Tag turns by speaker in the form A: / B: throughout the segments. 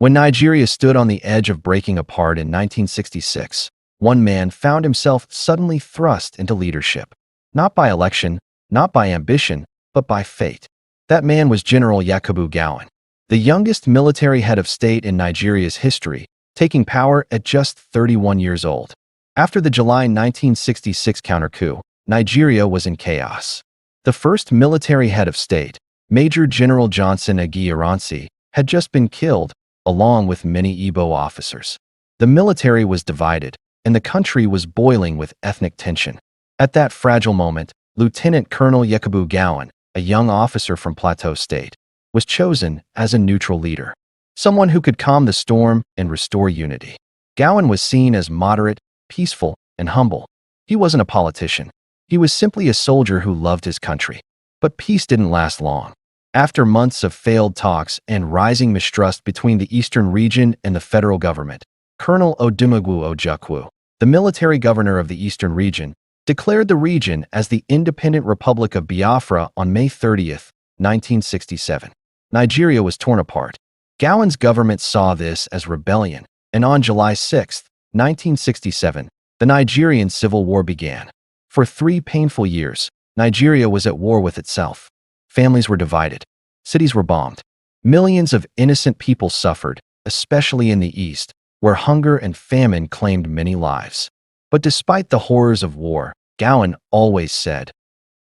A: When Nigeria stood on the edge of breaking apart in 1966, one man found himself suddenly thrust into leadership. Not by election, not by ambition, but by fate. That man was General Yakubu Gowon, the youngest military head of state in Nigeria's history, taking power at just 31 years old. After the July 1966 counter-coup, Nigeria was in chaos. The first military head of state, Major General Johnson Aguiyi-Ironsi, had just been killed, along with many Igbo officers. The military was divided, and the country was boiling with ethnic tension. At that fragile moment, Lieutenant Colonel Yakubu Gowon, a young officer from Plateau State, was chosen as a neutral leader, someone who could calm the storm and restore unity. Gowon was seen as moderate, peaceful, and humble. He wasn't a politician. He was simply a soldier who loved his country. But peace didn't last long. After months of failed talks and rising mistrust between the eastern region and the federal government, Colonel Ojukwu, the military governor of the eastern region, declared the region as the independent Republic of Biafra on May 30, 1967. Nigeria was torn apart. Gowon's government saw this as rebellion, and on July 6, 1967, the Nigerian Civil War began. For 3 painful years, Nigeria was at war with itself. Families were divided. Cities were bombed. Millions of innocent people suffered, especially in the east, where hunger and famine claimed many lives. But despite the horrors of war, Gowon always said,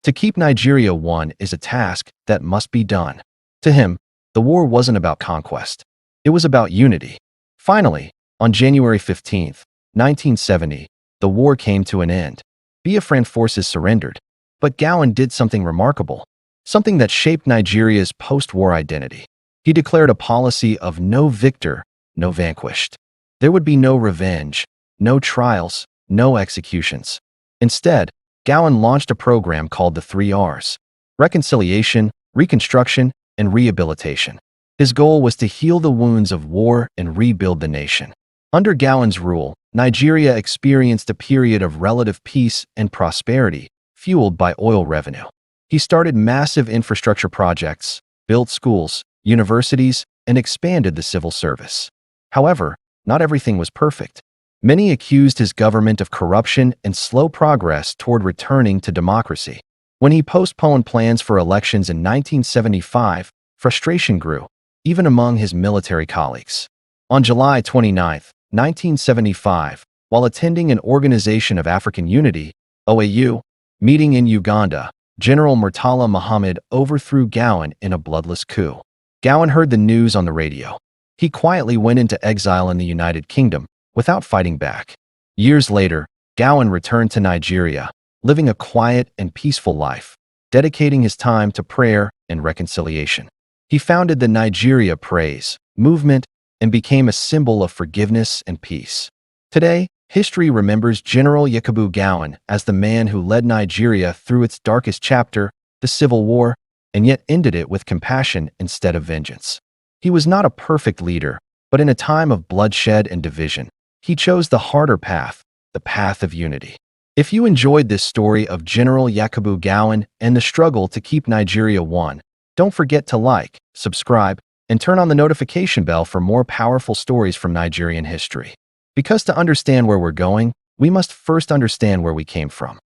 A: "To keep Nigeria one is a task that must be done." To him, the war wasn't about conquest. It was about unity. Finally, on January 15, 1970, the war came to an end. Biafran forces surrendered. But Gowon did something remarkable, something that shaped Nigeria's post-war identity. He declared a policy of no victor, no vanquished. There would be no revenge, no trials, no executions. Instead, Gowon launched a program called the 3 Rs: reconciliation, reconstruction, and rehabilitation. His goal was to heal the wounds of war and rebuild the nation. Under Gowon's rule, Nigeria experienced a period of relative peace and prosperity, fueled by oil revenue. He started massive infrastructure projects, built schools, universities, and expanded the civil service. However, not everything was perfect. Many accused his government of corruption and slow progress toward returning to democracy. When he postponed plans for elections in 1975, frustration grew, even among his military colleagues. On July 29, 1975, while attending an Organization of African Unity, OAU, meeting in Uganda, General Murtala Muhammad overthrew Gowon in a bloodless coup. Gowon heard the news on the radio. He quietly went into exile in the United Kingdom without fighting back. Years later, Gowon returned to Nigeria, living a quiet and peaceful life, dedicating his time to prayer and reconciliation. He founded the Nigeria Praise movement and became a symbol of forgiveness and peace. Today, history remembers General Yakubu Gowon as the man who led Nigeria through its darkest chapter, the Civil War, and yet ended it with compassion instead of vengeance. He was not a perfect leader, but in a time of bloodshed and division, he chose the harder path, the path of unity. If you enjoyed this story of General Yakubu Gowon and the struggle to keep Nigeria one, don't forget to like, subscribe, and turn on the notification bell for more powerful stories from Nigerian history. Because to understand where we're going, we must first understand where we came from.